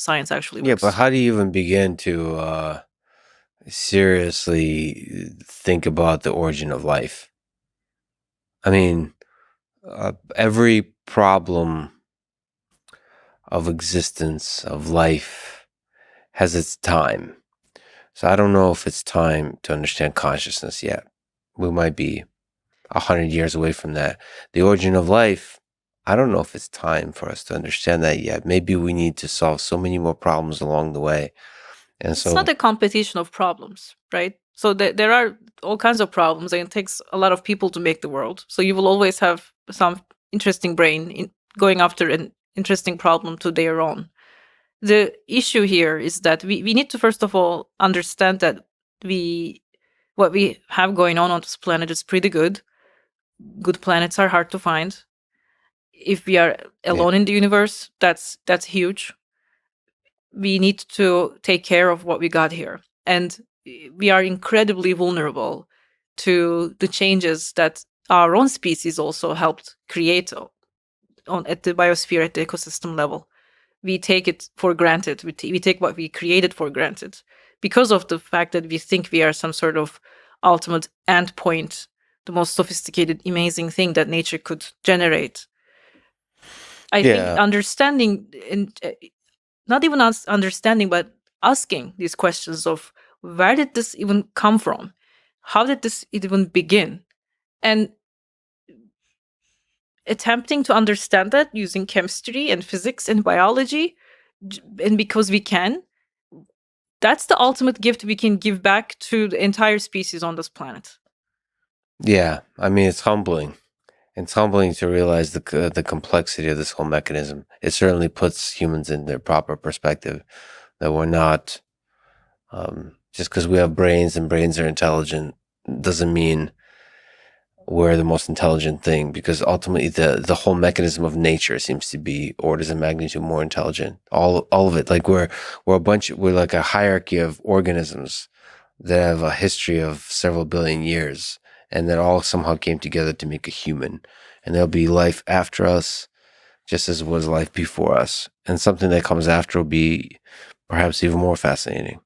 science actually Yeah, but works. how do you even begin to seriously think about the origin of life? I mean, every problem of existence, of life, has its time. So I don't know if it's time to understand consciousness yet. We might be 100 years away from that. The origin of life, I don't know if it's time for us to understand that yet. Maybe we need to solve so many more problems along the way. And It's so, not a competition of problems, right? So there are all kinds of problems, and it takes a lot of people to make the world. So you will always have some interesting brain going after an interesting problem to their own. The issue here is that we need to first of all understand that we what we have going on this planet is pretty good. Good planets are hard to find. If we are yeah, alone in the universe, that's huge. We need to take care of what we got here. And we are incredibly vulnerable to the changes that our own species also helped create on at the biosphere, at the ecosystem level. We take it for granted. We take what we created for granted because of the fact that we think we are some sort of ultimate endpoint, the most sophisticated, amazing thing that nature could generate. I think yeah, understanding and not even us understanding, but asking these questions of where did this even come from? How did this even begin? And attempting to understand that using chemistry and physics and biology, and because we can, that's the ultimate gift we can give back to the entire species on this planet. yeah. I mean, it's humbling. It's humbling to realize the complexity of this whole mechanism. It certainly puts humans in their proper perspective. That we're not just because we have brains and brains are intelligent doesn't mean we're the most intelligent thing. Because ultimately, the whole mechanism of nature seems to be orders of magnitude more intelligent. All of it. Like we're like a hierarchy of organisms that have a history of several billion years, and that all somehow came together to make a human. And there'll be life after us, just as was life before us. And something that comes after will be perhaps even more fascinating.